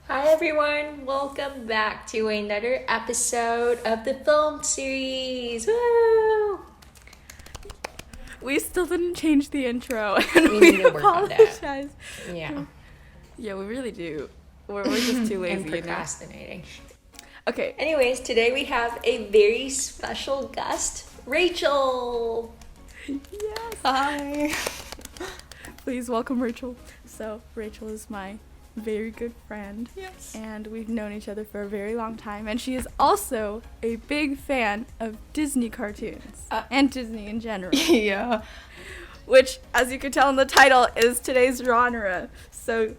Hi everyone, welcome back to another episode of the film series. Woo! We still didn't change the intro, and We we need to work on that. apologize. Yeah. Yeah, we really do. We're just too lazy, And you know? procrastinating. Okay. Anyways, today we have a very special guest, Rachel. Yes. Hi. Please welcome Rachel. So, Rachel is my very good friend. Yes. And we've known each other for a very long time. And she is also a big fan of Disney cartoons. And Disney in general. Yeah. Which, as you can tell in the title, is today's genre. So,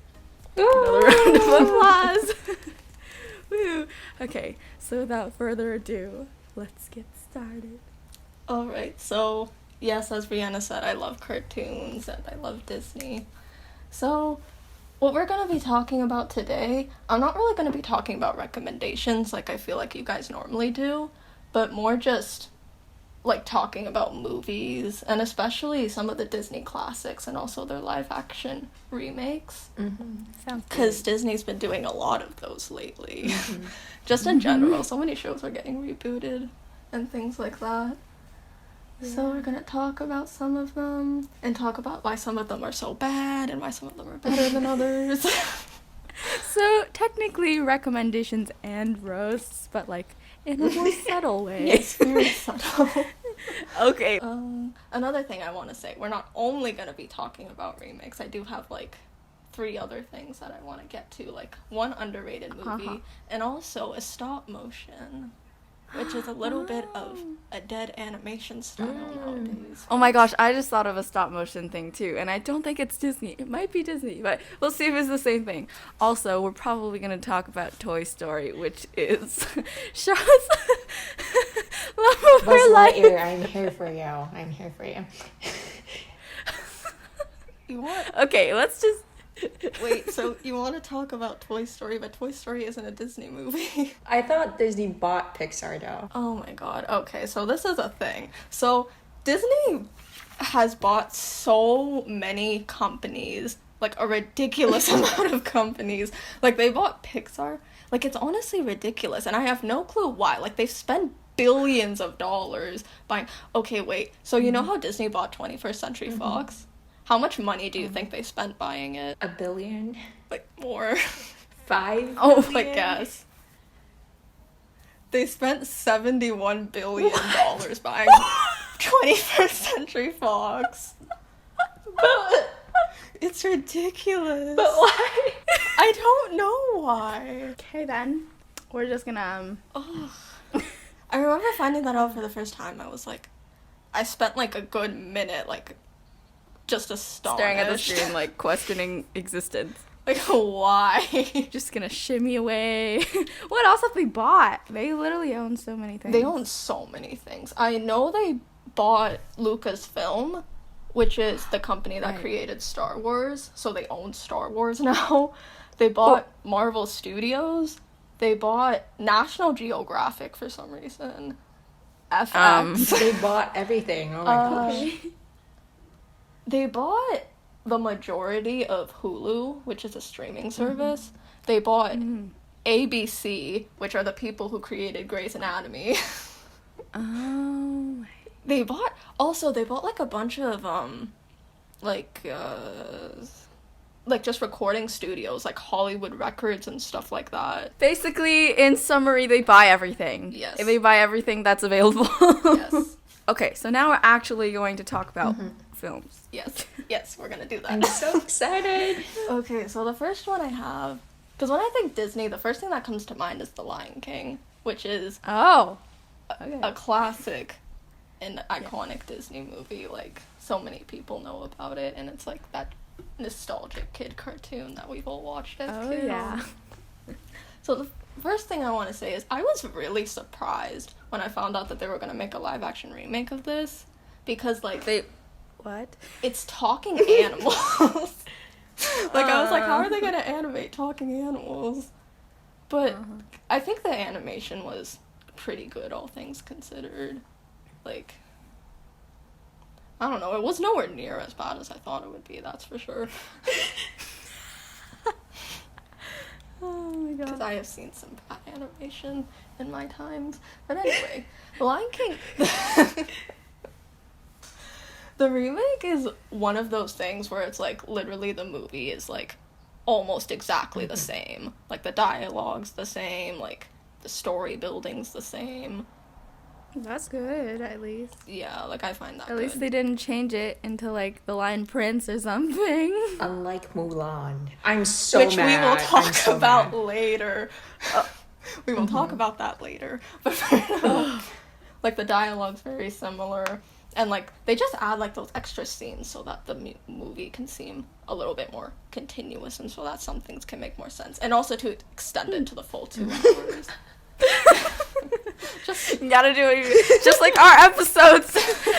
another round of applause. Woo. Okay, so without further ado, let's get started. All right. So, yes, as Brianna said, I love cartoons and I love Disney. So, what we're going to be talking about today, I'm not really going to be talking about recommendations like I feel like you guys normally do, but more just like talking about movies and especially some of the Disney classics and also their live action remakes. Sounds Because Disney's been doing a lot of those lately. Just in general, so many shows are getting rebooted and things like that. So we're gonna talk about some of them and talk about why some of them are so bad and why some of them are better than others. So, technically, recommendations and roasts, but like in a more subtle way. It's very subtle. Okay. Another thing I want to say, we're not only gonna be talking about remakes. I do have like 3 other things that I want to get to, like one underrated movie and also a stop motion, which is a little bit of a dead animation style nowadays. Oh my gosh, I just thought of a stop motion thing too, and I don't think it's Disney. It might be Disney, but we'll see if it's the same thing. Also, we're probably going to talk about Toy Story, which is Shaw's love of Buzz her life. Lightyear, I'm here for you. I'm here for you. You want Okay, let's just... Wait, so you want to talk about Toy Story, but Toy Story isn't a Disney movie. I thought Disney bought Pixar though. Oh my god. Okay, so this is a thing. So Disney has bought so many companies, like a ridiculous amount of companies. Like they bought Pixar. Like it's honestly ridiculous, and I have no clue why. Like they've spent billions of dollars buying. Okay, wait. So you know how Disney bought 21st Century Fox? How much money do you think they spent buying it? $1 billion? Like more. 5 Oh, billion? I guess. They spent $71 billion buying 21st Century Fox. But it's ridiculous. But why? I don't know why. Okay then, we're just gonna... Ugh. I remember finding that out for the first time. I was like, I spent like a good minute, like, just astonished. staring at the screen, like, questioning existence. Like, why? Just gonna shimmy away. What else have they bought? They literally own so many things. They own so many things. I know they bought Lucasfilm, which is the company that Right. created Star Wars, so they own Star Wars now. They bought Marvel Studios. They bought National Geographic for some reason. FX. They bought everything. Oh my gosh. They bought the majority of Hulu, which is a streaming service. They bought ABC, which are the people who created Grey's Anatomy. Oh. They bought like a bunch of like just recording studios, like Hollywood Records and stuff like that. Basically, in summary, they buy everything. Yes. They buy everything that's available. Yes. Okay, so now we're actually going to talk about films. Yes, we're gonna do I'm that. so excited. Okay, so the first one I have, because when I think Disney, the first thing that comes to mind is The Lion King, which is Oh. Okay. a classic and iconic Disney movie. Like, so many people know about it, and it's like that nostalgic kid cartoon that we've all watched as Oh, kids. yeah. So the first thing I want to say is I was really surprised when I found out that they were going to make a live action remake of this, because like What? it's talking animals. Like I was like, how are they going to animate talking animals? But I think the animation was pretty good, all things considered. Like, I don't know, it was nowhere near as bad as I thought it would be, that's for sure. Oh because I have seen some bad animation in my times. But anyway, The Lion King. The remake is one of those things where it's like literally the movie is like almost exactly the same. Like the dialogue's the same, like the story building's the same. That's good, at least. Yeah, like I find that At good. least they didn't change it into like the Lion Prince or something. Unlike Mulan. I'm so Which mad. we will I'm talk so about mad. later. We will talk about that later. But for now, like the dialogue's very similar, and like they just add like those extra scenes so that the movie can seem a little bit more continuous, and so that some things can make more sense, and also to extend it to the full 2 hours. Just You gotta do it, just like our episodes,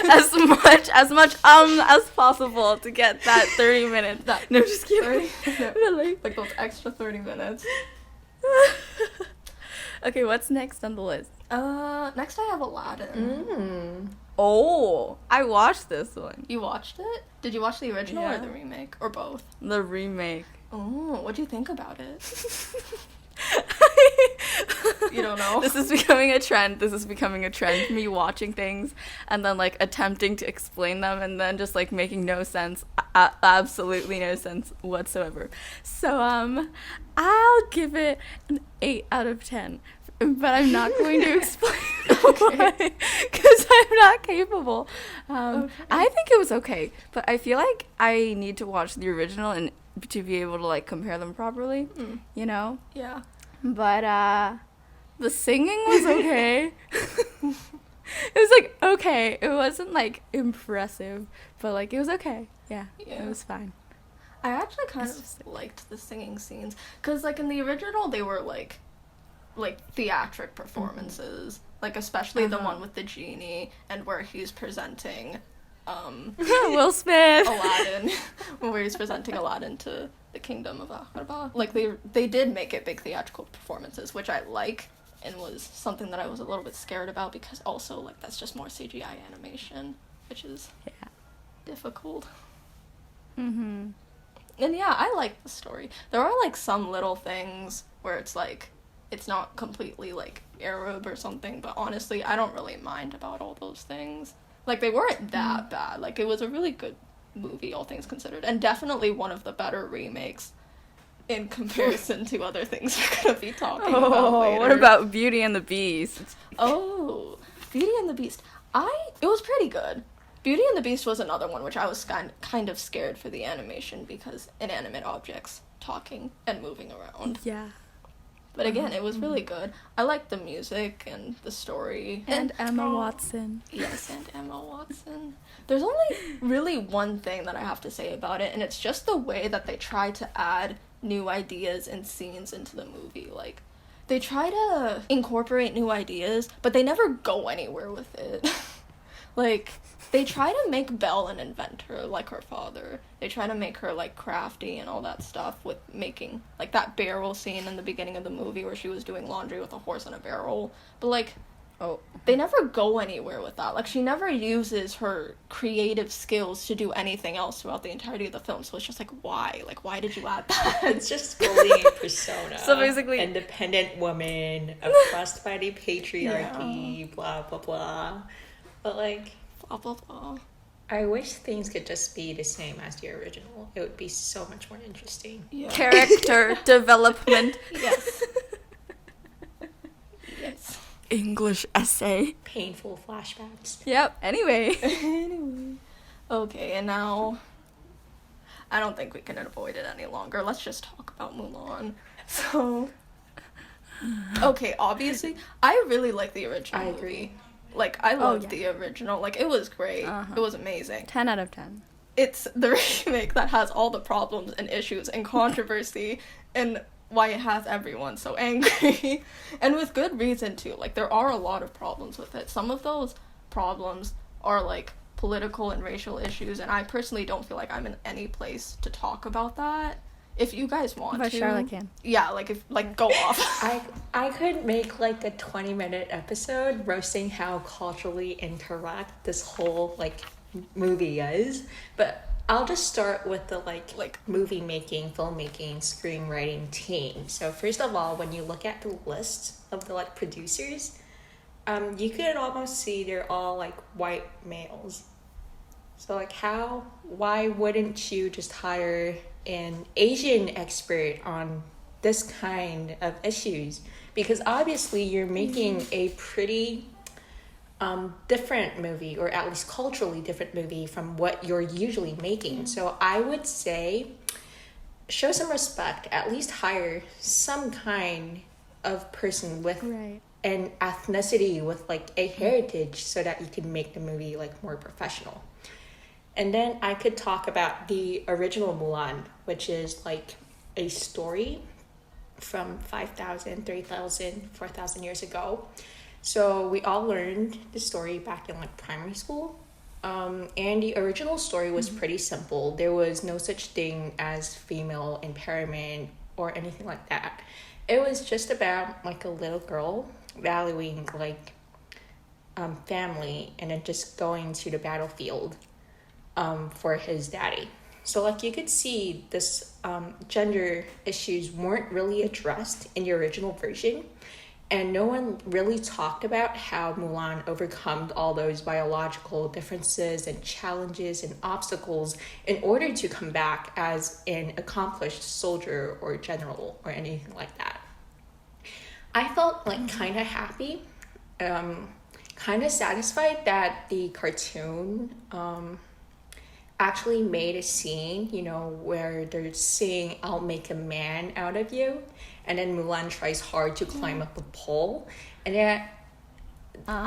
as much as possible to get that 30 minutes. No, just kidding. 30, no, Really. like those extra 30 minutes. Okay, what's next on the list? Next I have Aladdin. Oh, I watched this one. You watched it? Did you watch the original Yeah. or the remake? Or both? The remake. Oh, what'd you think about it? You don't know? This is becoming a trend. Me watching things and then like attempting to explain them and then just like making no sense. Absolutely no sense whatsoever. So I'll give it an 8 out of 10. But I'm not going to explain why, because I'm not capable. I think it was okay, but I feel like I need to watch the original and to be able to like compare them properly. You know. Yeah. But the singing was okay. It was like okay. It wasn't like impressive, but like it was okay. Yeah. Yeah. It was fine. I actually kind It's of just liked the singing scenes, because like in the original they were like theatric performances, like especially the one with the genie and where he's presenting Will Smith. Aladdin, where he's presenting Aladdin to the kingdom of Aqaba. Like they did make it big theatrical performances, which I like, and was something that I was a little bit scared about, because also like that's just more CGI animation, which is difficult. Mhm. And yeah, I like the story. There are like some little things where it's like it's not completely like Arab or something, but honestly, I don't really mind about all those things. Like they weren't that bad. Like it was a really good movie, all things considered, and definitely one of the better remakes in comparison to other things we're gonna be talking about later. What about Beauty and the Beast? Oh, Beauty and the Beast. It was pretty good. Beauty and the Beast was another one which I was kind of scared for the animation, because inanimate objects talking and moving around. Yeah. But again, it was really good. I liked the music and the story. And Emma Watson. Yes, and Emma Watson. There's only really one thing that I have to say about it, and it's just the way that they try to add new ideas and scenes into the movie. Like, they try to incorporate new ideas, but they never go anywhere with it. Like, they try to make Belle an inventor like her father. They try to make her like crafty and all that stuff, with making like that barrel scene in the beginning of the movie where she was doing laundry with a horse and a barrel. But like, they never go anywhere with that. Like, she never uses her creative skills to do anything else throughout the entirety of the film. So it's just like, why? Like, why did you add that? It's just bullying persona. So basically- independent woman, oppressed by the patriarchy, blah blah blah. But like, Blah, blah, blah. I wish things could just be the same as the original. It would be so much more interesting. Yeah. Character development. Yes. Yes. English essay. Painful flashbacks. Yep. Anyway. Anyway. Okay, and now I don't think we can avoid it any longer. Let's just talk about Mulan. So, okay, obviously, I really like the original I movie. agree. Like, I loved yeah. the original. Like, it was great. Uh-huh. It was amazing. 10 out of 10. It's the remake that has all the problems and issues and controversy and why it has everyone so angry. And with good reason, too. Like, there are a lot of problems with it. Some of those problems are, like, political and racial issues, and I personally don't feel like I'm in any place to talk about that. If you guys want But to. Charlotte can. Yeah, like, go off. I could make like a 20-minute episode roasting how culturally incorrect this whole like movie is, but I'll just start with the Like- movie making, filmmaking, screenwriting team. So first of all, when you look at the list of the producers, you could almost see they're all white males. So why wouldn't you just hire an Asian expert on this kind of issues? Because obviously you're making a pretty different movie, or at least culturally different movie from what you're usually making. So I would say show some respect, at least hire some kind of person with Right. an ethnicity, with a heritage, so that you can make the movie more professional. And then I could talk about the original Mulan, which is a story from 5,000, 3,000, 4,000 years ago. So we all learned the story back in primary school. And the original story was pretty simple. There was no such thing as female empowerment or anything like that. It was just about a little girl valuing family, and then just going to the battlefield for his daddy. So you could see this gender issues weren't really addressed in the original version. And no one really talked about how Mulan overcome all those biological differences and challenges and obstacles in order to come back as an accomplished soldier or general or anything like that. I felt kind of happy, kind of satisfied that the cartoon actually made a scene, where they're saying, "I'll make a man out of you." And then Mulan tries hard to climb up a pole. And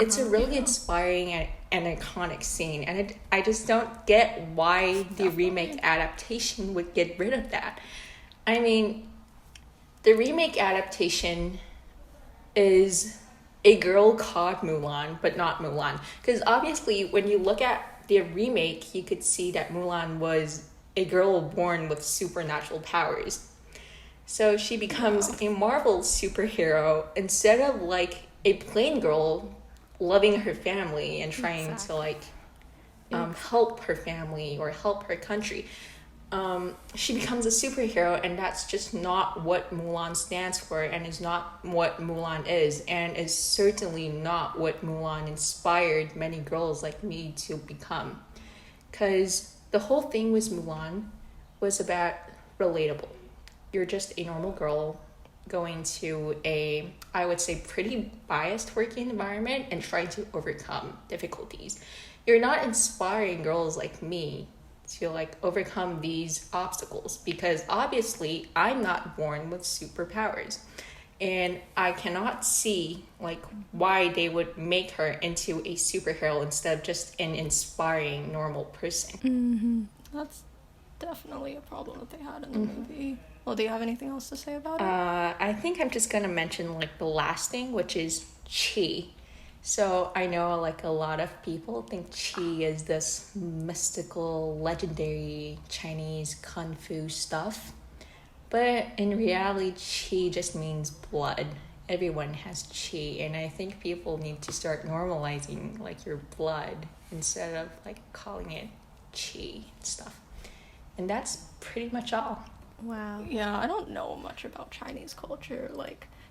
it's a really inspiring and iconic scene. And I just don't get why the remake adaptation would get rid of that. I mean, the remake adaptation is a girl called Mulan, but not Mulan. Because obviously, when you look at the remake, you could see that Mulan was a girl born with supernatural powers. So she becomes a Marvel superhero instead of a plain girl loving her family and trying to help her family or help her country. She becomes a superhero, and that's just not what Mulan stands for, and is not what Mulan is, and is certainly not what Mulan inspired many girls like me to become. Because the whole thing with Mulan was about relatable. You're just a normal girl going to a, I would say, pretty biased working environment and trying to overcome difficulties. You're not inspiring girls like me to overcome these obstacles, because obviously I'm not born with superpowers, and I cannot see why they would make her into a superhero instead of just an inspiring normal person. Mm-hmm. That's definitely a problem that they had in the movie. Well, do you have anything else to say about it? I think I'm just gonna mention the last thing, which is Chi. So I know a lot of people think Chi is this mystical, legendary Chinese kung fu stuff. But in reality, Chi just means blood. Everyone has Chi, and I think people need to start normalizing your blood instead of calling it Chi and stuff. And that's pretty much all. Wow. Yeah, I don't know much about Chinese culture,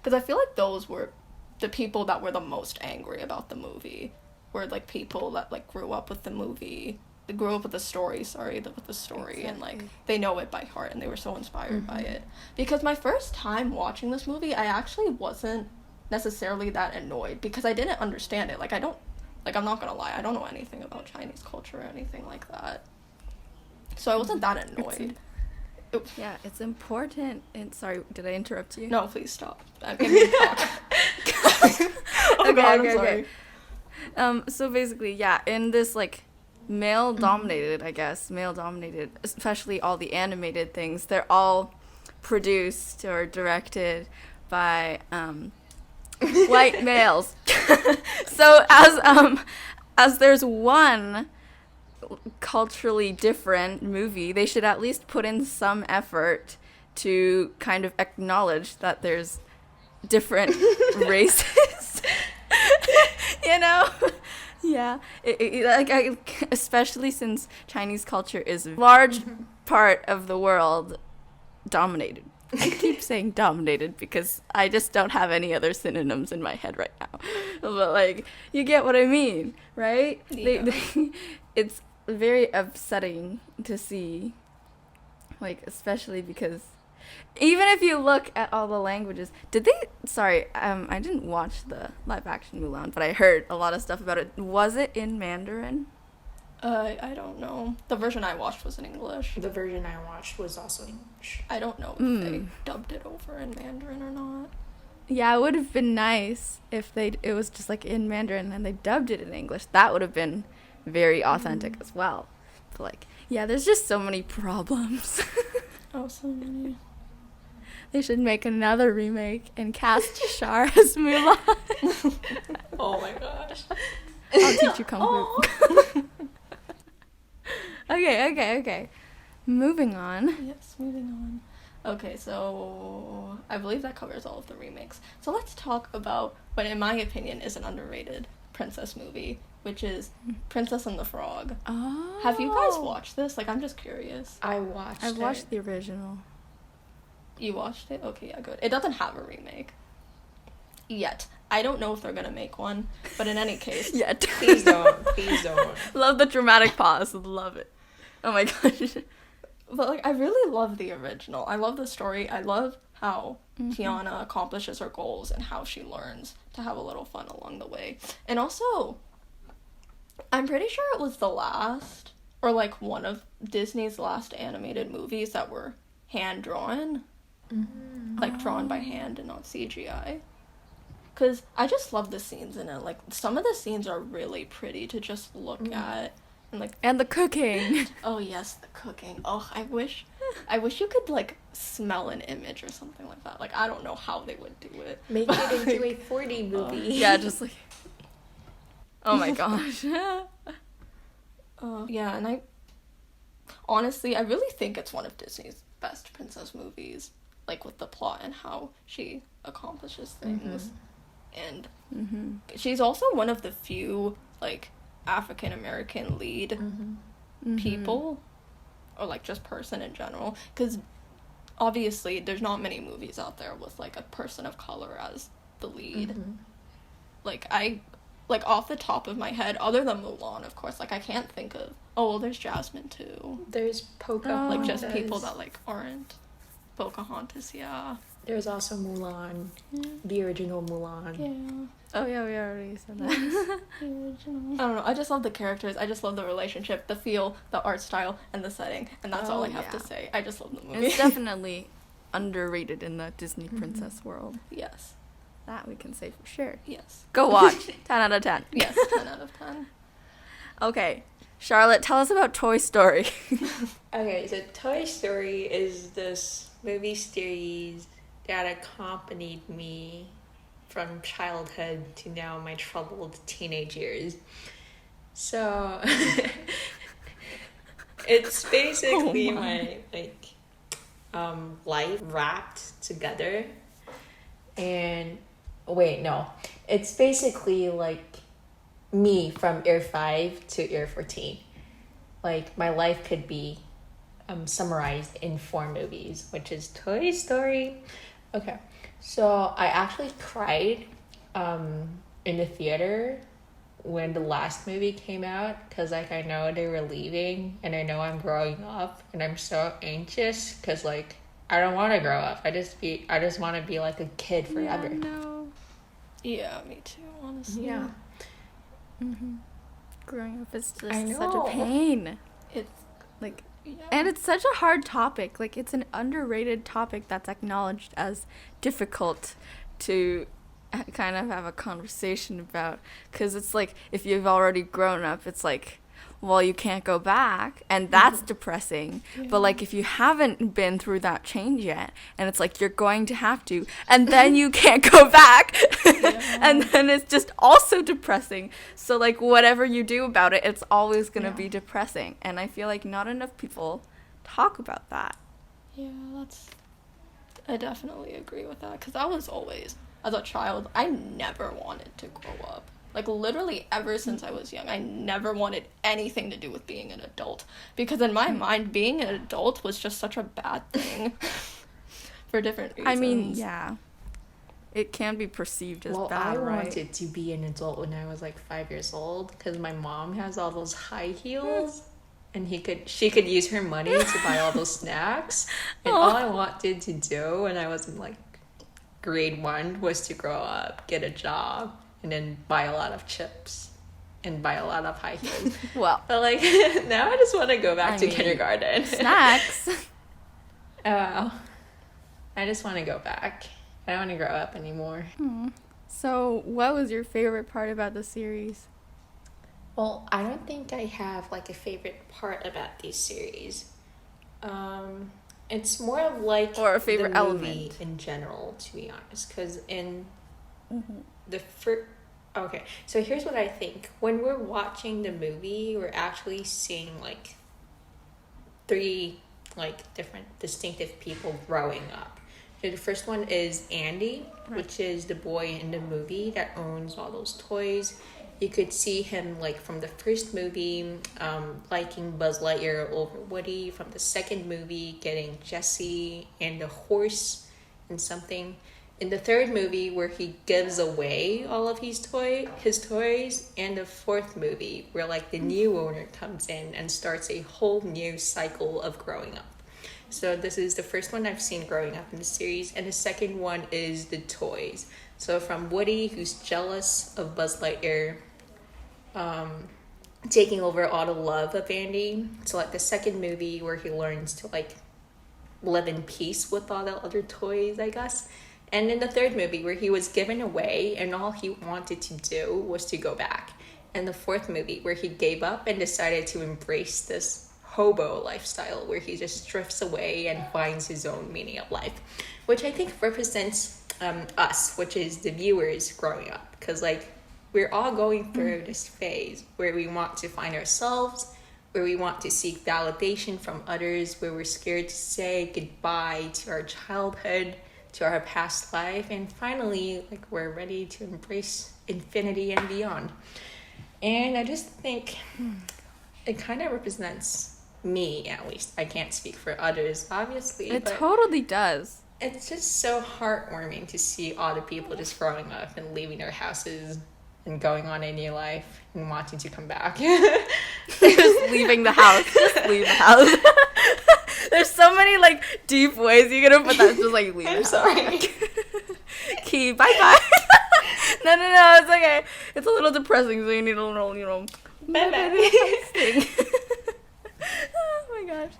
because I feel like those were the people that were the most angry about the movie, were people that grew up with the movie, they grew up with the story, exactly. And they know it by heart, and they were so inspired by it. Because my first time watching this movie, I actually wasn't necessarily that annoyed, because I didn't understand it. I don't, I'm not gonna lie, I don't know anything about Chinese culture or anything like that. So I wasn't that annoyed. Yeah, it's important. And sorry, did I interrupt you? No, please stop. I mean, talk. Oh God, I'm sorry. So basically, yeah, in this male-dominated, especially all the animated things, they're all produced or directed by white males. So as there's one culturally different movie, they should at least put in some effort to kind of acknowledge that there's different races. Yeah, especially since Chinese culture is a large part of the world dominated. I keep saying dominated because I just don't have any other synonyms in my head right now. But like, you get what I mean, right? Yeah. It's very upsetting to see, like, especially because even if you look at all the languages, I didn't watch the live action Mulan, but I heard a lot of stuff about it. Was it in Mandarin? I don't know. The version I watched was in English. The version I watched was also English. I don't know if they dubbed it over in Mandarin or not. Yeah, it would have been nice if it was just like in Mandarin and they dubbed it in English. That would have been very authentic as well. But like, yeah, there's just so many problems. Oh, so many. They should make another remake and cast Char as Mulan. Oh my gosh. I'll teach you kung fu. Okay. Moving on. Yes, moving on. Okay, so I believe that covers all of the remakes. So let's talk about what, in my opinion, is an underrated princess movie, which is Princess and the Frog. Oh. Have you guys watched this? Like, I'm just curious. I've watched the original. You watched it? Okay, yeah, good. It doesn't have a remake. Yet. I don't know if they're gonna make one, but in any case. Yet. Please don't. Please don't. Love the dramatic pause. Love it. Oh my gosh. But, like, I really love the original. I love the story. I love how Tiana accomplishes her goals and how she learns to have a little fun along the way. And also, I'm pretty sure it was the last, or, like, one of Disney's last animated movies that were hand-drawn. Like, drawn by hand and not CGI. Because I just love the scenes in it. Like, some of the scenes are really pretty to just look at. And the cooking. Oh yes, the cooking. Oh, I wish you could like smell an image or something like that. Like, I don't know how they would do it. Make it into a 4D movie. Yeah, just like. Oh my gosh. Yeah, and I honestly, I really think it's one of Disney's best princess movies. Like, with the plot and how she accomplishes things. And she's also one of the few like African American lead people, or like just person in general, because obviously there's not many movies out there with like a person of color as the lead. Like, off the top of my head, other than Mulan, of course, like, I can't think of. Oh well, there's Jasmine too. There's Pocahontas. Like, just people that like aren't. Pocahontas, yeah. There's also Mulan, the original Mulan. Yeah. Oh yeah, we already said that. The original. I don't know. I just love the characters. I just love the relationship, the feel, the art style, and the setting. And that's all I have to say. I just love the movie. It's definitely underrated in the Disney princess world. Yes. That we can say for sure. Yes. Go watch. 10 out of 10. Yes. 10 out of 10. Okay. Charlotte, tell us about Toy Story. Okay, so Toy Story is this movie series that accompanied me from childhood to now my troubled teenage years. So it's basically my life wrapped together. And wait, no. It's basically like me from year 5 to year 14. Like, my life could be summarized in 4 movies, which is Toy Story. Okay, so I actually cried in the theater when the last movie came out, because like I know they were leaving and I know I'm growing up and I'm so anxious because like I don't want to grow up. I just want to be like a kid forever. Yeah, no. Yeah, me too, honestly. Yeah. Growing up is just I such a know. pain. It's Like, yeah. and it's such a hard topic. Like, it's an underrated topic that's acknowledged as difficult to kind of have a conversation about. Because it's like, if you've already grown up, it's like, well, you can't go back. And that's depressing. But, like, if you haven't been through that change yet, and it's like, you're going to have to, and then you can't go back. And then it's just also depressing. So, like, whatever you do about it, it's always going to be depressing. And I feel like not enough people talk about that. Yeah, I definitely agree with that, because I was always, as a child, I never wanted to grow up. Like, literally, ever since I was young, I never wanted anything to do with being an adult. Because in my mind, being an adult was just such a bad thing. For different reasons. I mean, yeah. It can be perceived as bad, I right? wanted to be an adult when I was like 5 years old because my mom has all those high heels, and she could use her money to buy all those snacks. And all I wanted to do when I was in like grade 1 was to grow up, get a job, and then buy a lot of chips and buy a lot of high heels. Well, But like now I just want to go back to kindergarten. Snacks. I just want to go back. I don't want to grow up anymore. So, what was your favorite part about the series? Well, I don't think I have like a favorite part about these series. It's more of like Or a favorite the movie element. in general, to be honest. Because in the first, okay, so here's what I think. When we're watching the movie, we're actually seeing like 3 like different distinctive people growing up. So the first one is Andy, which is the boy in the movie that owns all those toys. You could see him like from the first movie liking Buzz Lightyear over Woody, from the second movie getting Jessie and the horse and something. In the third movie where he gives away all of his toys, and the fourth movie where like the new owner comes in and starts a whole new cycle of growing up. So this is the first one I've seen growing up in the series, and the second one is the toys. So from Woody, who's jealous of Buzz Lightyear taking over all the love of Andy, to like the second movie where he learns to like live in peace with all the other toys, I guess. And in the third movie where he was given away and all he wanted to do was to go back. And the fourth movie where he gave up and decided to embrace this hobo lifestyle where he just drifts away and finds his own meaning of life, which I think represents us, which is the viewers growing up. Because like we're all going through this phase where we want to find ourselves, where we want to seek validation from others, where we're scared to say goodbye to our childhood, to our past life, and finally like we're ready to embrace infinity and beyond. And I just think it kind of represents me, at least. I can't speak for others, obviously. It but totally does. it's just so heartwarming to see all the people just growing up and leaving their houses and going on a new life and wanting to come back. Just leaving the house. Just leave the house. There's so many like deep ways you could put that. Just like leave. I'm the sorry. house. Key. Bye bye. No. It's okay. It's a little depressing, so you need a little, thing. Oh my gosh.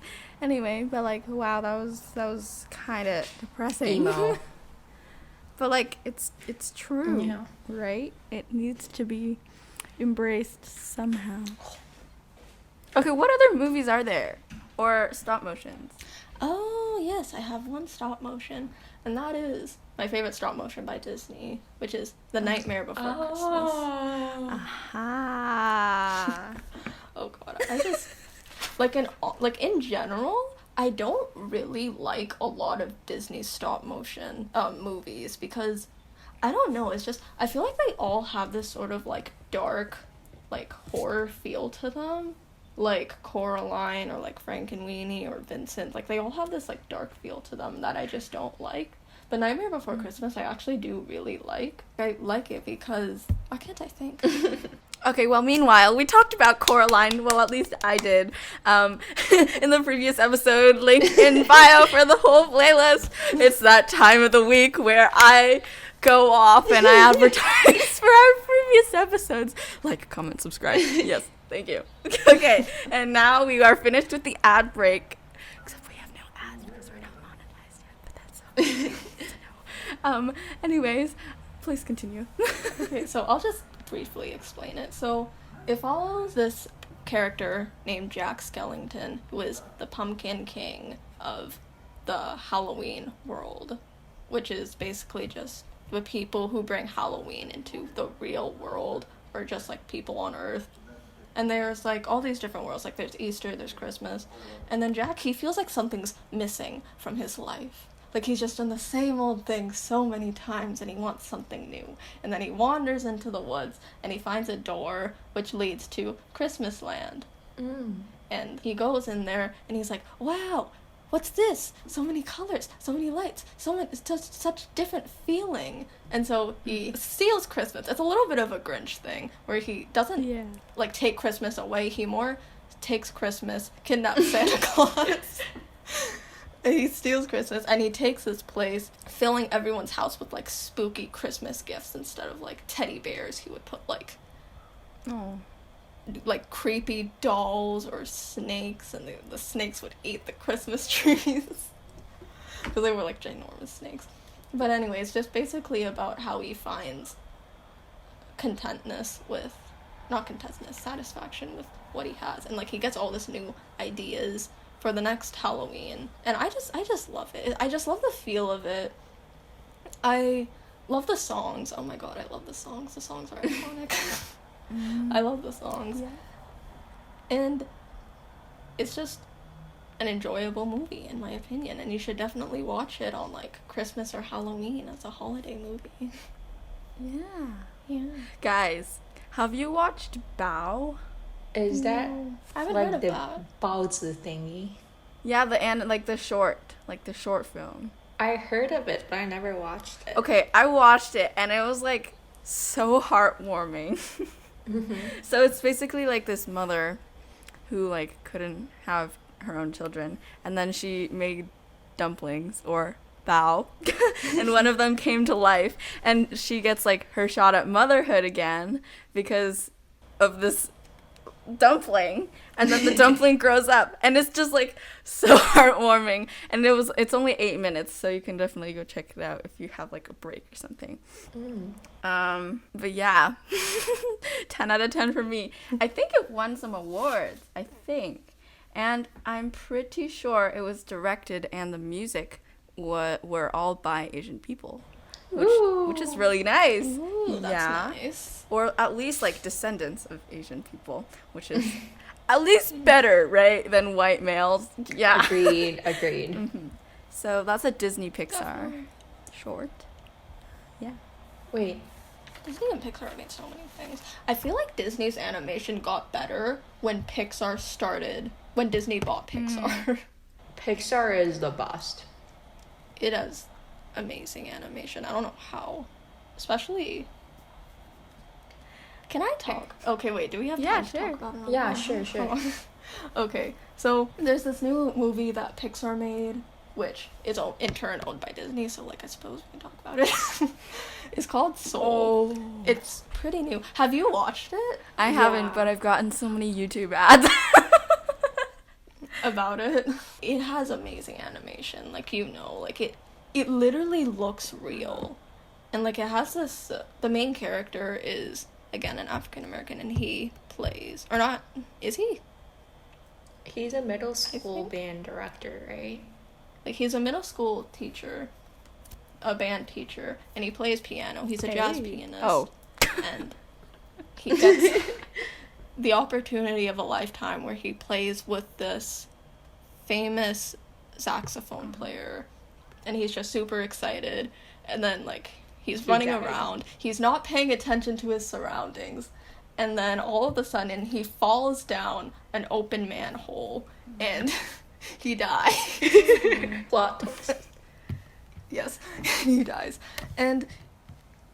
Anyway, but like, wow, that was kind of depressing. Emo. But like, it's true, Yeah. right? It needs to be embraced somehow. Okay, what other movies are there, or stop motions? Oh, yes, I have one stop motion, and that is my favorite stop motion by Disney, which is The Nightmare Before Christmas. Oh. Aha. Oh god, I just in general, I don't really like a lot of Disney stop motion movies because I don't know, it's just I feel like they all have this sort of like dark like horror feel to them. Like Coraline or like Frankenweenie or Vincent, like they all have this like dark feel to them that I just don't like. But Nightmare Before Christmas I actually do really like. I like it because why can't I think? Okay, well, meanwhile, we talked about Coraline. Well, at least I did. In the previous episode, link in bio for the whole playlist. It's that time of the week where I go off and I advertise for our previous episodes. Like, comment, subscribe. Yes, thank you. Okay, and now we are finished with the ad break. Except we have no ads because we're not monetized yet, but that's okay. No. Anyways, please continue. Okay, so I'll just briefly explain it. So it follows this character named Jack Skellington, who is the Pumpkin King of the Halloween world, which is basically just the people who bring Halloween into the real world, or just like people on Earth. And there's like all these different worlds, like there's Easter, there's Christmas, and then Jack, he feels like something's missing from his life. Like, he's just done the same old thing so many times, and he wants something new. And then he wanders into the woods, and he finds a door which leads to Christmas Land. And he goes in there, and he's like, wow, what's this? So many colors, so many lights, it's just such different feeling. And so he steals Christmas. It's a little bit of a Grinch thing, where he doesn't, like, take Christmas away. He more takes Christmas, kidnaps Santa Claus. And he steals Christmas, and he takes this place, filling everyone's house with, like, spooky Christmas gifts instead of, like, teddy bears. He would put, like, like, creepy dolls or snakes, and the snakes would eat the Christmas trees. Because they were, like, ginormous snakes. But anyway, it's just basically about how he finds satisfaction with what he has. And, like, he gets all this new ideas for the next Halloween, and I just love it. I just love the feel of it. I love the songs. Oh my god, I love the songs. The songs are iconic. I love the songs. And it's just an enjoyable movie, in my opinion, and you should definitely watch it on, like, Christmas or Halloween as a holiday movie. Yeah. Guys, have you watched Bao? Is that I haven't like heard of the that. 包子 thingy? Yeah, the short film. I heard of it, but I never watched it. Okay, I watched it, and it was, like, so heartwarming. So it's basically, like, this mother who, like, couldn't have her own children, and then she made dumplings, or bao, and one of them came to life, and she gets, like, her shot at motherhood again because of this dumpling, and then the dumpling grows up, and it's just, like, so heartwarming. And it's only 8 minutes, so you can definitely go check it out if you have, like, a break or something. But yeah, 10 out of 10 for me. I think it won some awards, and I'm pretty sure it was directed and the music were all by Asian people, which is really nice. Ooh, that's nice. Or at least, like, descendants of Asian people, which is at least better, right, than white males. Yeah. Agreed. So that's a Disney Pixar short. Yeah. Wait, Disney and Pixar have made so many things. I feel like Disney's animation got better when Disney bought Pixar. Pixar is the best. It has amazing animation. I don't know how. Especially... Can I talk? Okay, wait, do we have time to talk about it? Yeah, sure. Okay, so there's this new movie that Pixar made, which is in turn owned by Disney, so, like, I suppose we can talk about it. It's called Soul. Oh. It's pretty new. Have you watched it? I haven't, but I've gotten so many YouTube ads. About it. It has amazing animation, like, like, it literally looks real. And, like, it has this, the main character is, again, an African American, and he plays, or not, is he? He's a middle school band director, right? Like, he's a middle school teacher, a band teacher, and he plays piano. He's a jazz pianist. Oh. And he gets the opportunity of a lifetime where he plays with this famous saxophone player, and he's just super excited. And then, like, he's running around. He's not paying attention to his surroundings. And then all of a sudden, he falls down an open manhole, and he dies. Plot twist. Yes, he dies. And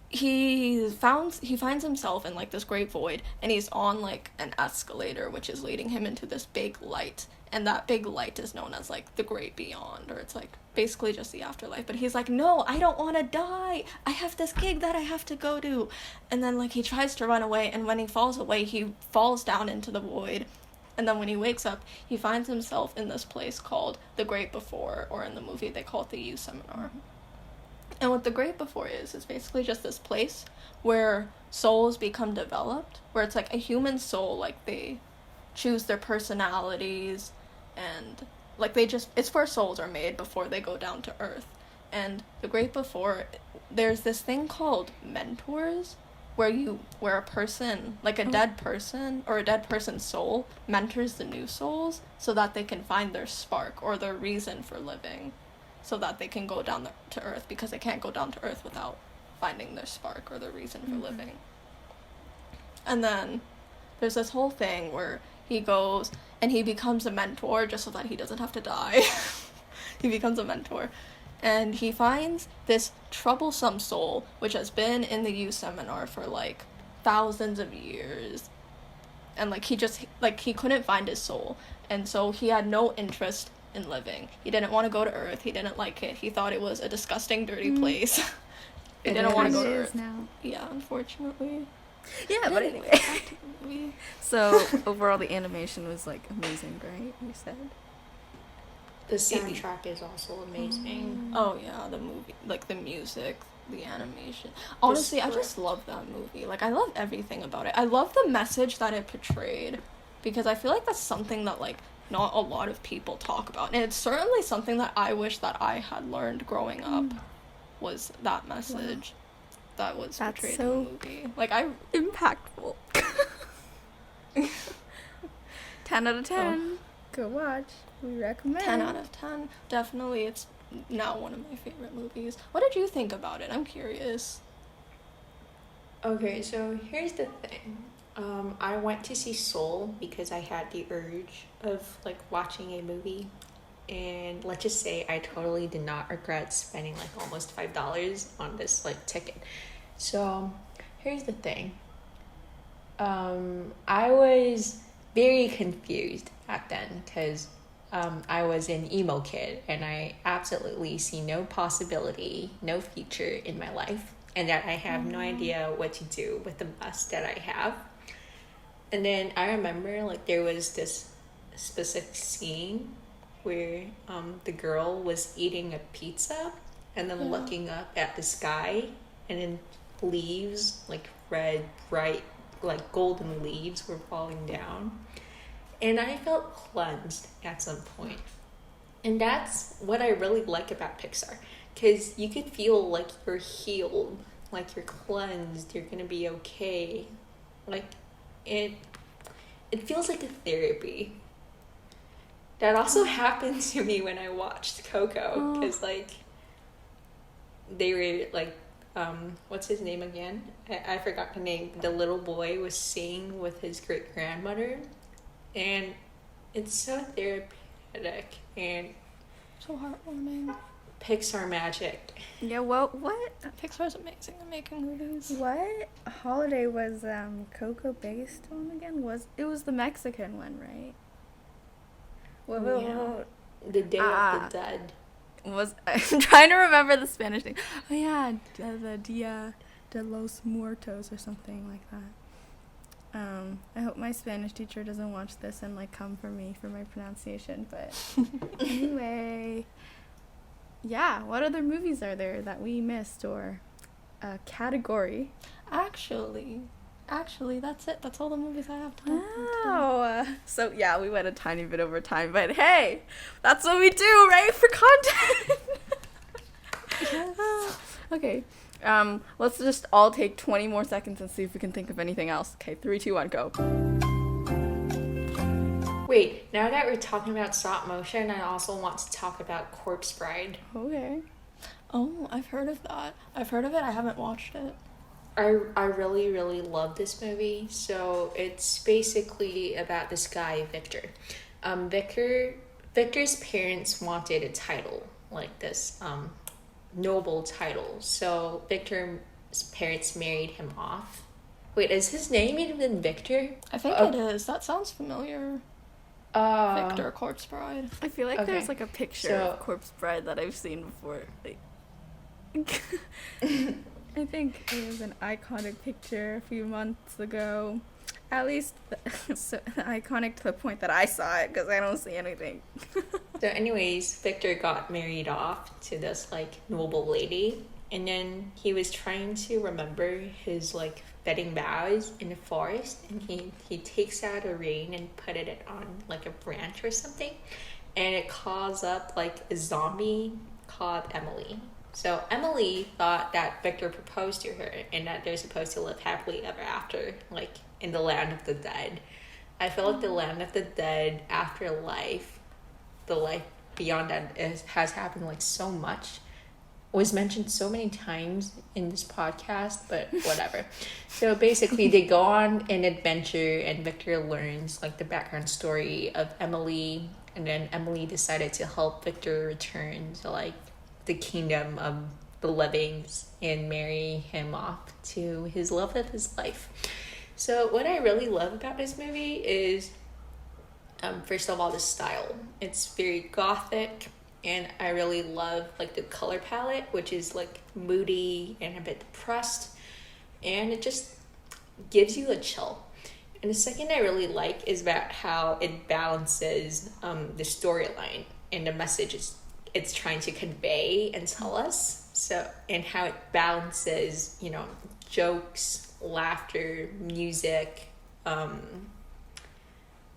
he finds himself in, like, this great void, and he's on, like, an escalator, which is leading him into this big light. And that big light is known as, like, the great beyond, or it's, like, basically just the afterlife. But he's like, no, I don't want to die. I have this gig that I have to go to. And then, like, he tries to run away, and when he falls away, he falls down into the void. And then when he wakes up, he finds himself in this place called The Great Before, or in the movie they call it the U Seminar. And what The Great Before is basically just this place where souls become developed, where it's like a human soul, like, they choose their personalities, and, like, it's where souls are made before they go down to earth. And The Great Before, there's this thing called mentors, where a person, like a dead person, or a dead person's soul, mentors the new souls so that they can find their spark or their reason for living. so that they can go down to Earth, because they can't go down to Earth without finding their spark or their reason for living. And then there's this whole thing where he goes and he becomes a mentor just so that he doesn't have to die. He becomes a mentor. And he finds this troublesome soul, which has been in the youth seminar for, like, thousands of years. And, like, he couldn't find his soul. And so he had no interest in living. He didn't want to go to Earth. He didn't like it. He thought it was a disgusting, dirty place. He didn't want to go to Earth. Now. Yeah, unfortunately. Yeah, but anyway. Movie. So, overall, the animation was, like, amazing, right? You said? The soundtrack is also amazing. Oh yeah, the movie, like the music, the animation. Honestly, I just love that movie. Like, I love everything about it. I love the message that it portrayed, because I feel like that's something that, like, not a lot of people talk about. And it's certainly something that I wish that I had learned growing up, was that message that was portrayed in the movie. Like, impactful. 10 out of 10. Go watch. We recommend. 10 out of 10. Definitely, it's now one of my favorite movies. What did you think about it? I'm curious. Okay, so here's the thing. I went to see Soul because I had the urge of, like, watching a movie. And let's just say I totally did not regret spending, like, almost $5 on this, like, ticket. So here's the thing. I was very confused back then because I was an emo kid and I absolutely see no possibility, no future in my life, and that I have no idea what to do with the mess that I have. And then I remember, like, there was this specific scene where the girl was eating a pizza and then looking up at the sky, and then leaves, like red, bright, like golden leaves were falling down. And I felt cleansed at some point. And that's what I really like about Pixar. Because you could feel like you're healed, like you're cleansed, you're going to be okay. Like, it feels like a therapy. That also happened to me when I watched Coco. Because, like, they were, like, what's his name again? I forgot the name. The little boy was singing with his great-grandmother. And it's so therapeutic and so heartwarming. Pixar magic. Yeah, what? Pixar's amazing at making movies. What holiday was Coco based on again? It was the Mexican one, right? The Day of the Dead. I'm trying to remember the Spanish name. Oh yeah, the Dia de los Muertos or something like that. I hope my Spanish teacher doesn't watch this and, like, come for me for my pronunciation, but anyway. Yeah, what other movies are there that we missed, or a category? Actually, that's it. That's all the movies I have time for. Wow. So, yeah, we went a tiny bit over time, but hey, that's what we do, right? For content. Yes. Okay. Let's just all take 20 more seconds and see if we can think of anything else. Okay, 3, 2, 1, go. Wait, now that we're talking about stop motion, I also want to talk about Corpse Bride. Okay. Oh, I've heard of that. I've heard of it. I haven't watched it. I really, really love this movie. So it's basically about this guy, Victor. Victor's parents wanted a title, like this noble title. So Victor's parents married him off. Wait, is his name even Victor? I think it is. That sounds familiar. Victor, Corpse Bride. I feel like Okay. there's, like, a picture of Corpse Bride that I've seen before. Like, I think it was an iconic picture a few months ago. At least iconic to the point that I saw it, because I don't see anything. So anyways, Victor got married off to this, like, noble lady. And then he was trying to remember his, like, wedding vows in the forest. And he takes out a ring and put it on, like, a branch or something. And it calls up, like, a zombie called Emily. So Emily thought that Victor proposed to her and that they're supposed to live happily ever after, like, in the land of the dead. I feel like the land of the dead, afterlife, the life beyond that, it has happened like so much. Was mentioned so many times in this podcast, but whatever. So basically, they go on an adventure, and Victor learns like the background story of Emily, and then Emily decided to help Victor return to like the kingdom of the livings and marry him off to his love of his life. So what I really love about this movie is, first of all, the style. It's very gothic. And I really love like the color palette, which is like moody and a bit depressed, and it just gives you a chill. And the second I really like is about how it balances the storyline and the message it's trying to convey and tell us. So, and how it balances, you know, jokes, laughter, music,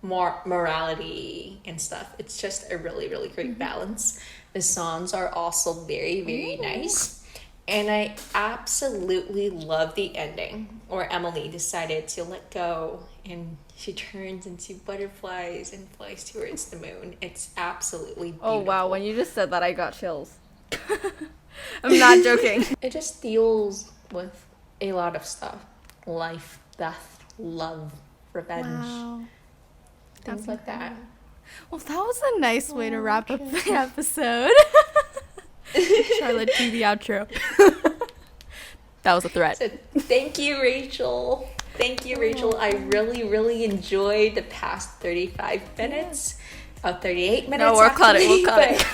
more morality and stuff. It's just a really, really great balance. The songs are also very, very nice. And I absolutely love the ending where Emily decided to let go and she turns into butterflies and flies towards the moon. It's absolutely beautiful. Oh wow, when you just said that, I got chills. I'm not joking. It just deals with a lot of stuff. Life, death, love, revenge. Wow. Things like that. Well, that was a nice way to wrap up the episode. Charlotte, do the outro. That was a threat. So thank you, Rachel. Thank you, Rachel. I really, really enjoyed the past 35 minutes. 38 minutes. No, we'll cut it. We'll cut it.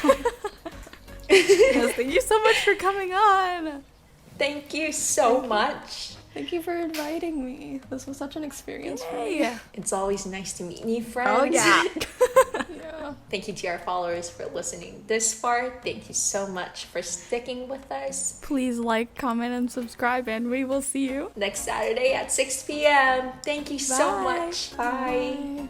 Yes, thank you so much for coming on. Thank you so much. Thank you for inviting me. This was such an experience for me. Hey. It's always nice to meet new friends. Oh yeah. Yeah. Thank you to our followers for listening this far. Thank you so much for sticking with us. Please like, comment, and subscribe, and we will see you Next Saturday at 6 p.m. Thank you so Bye. much. Bye. Bye.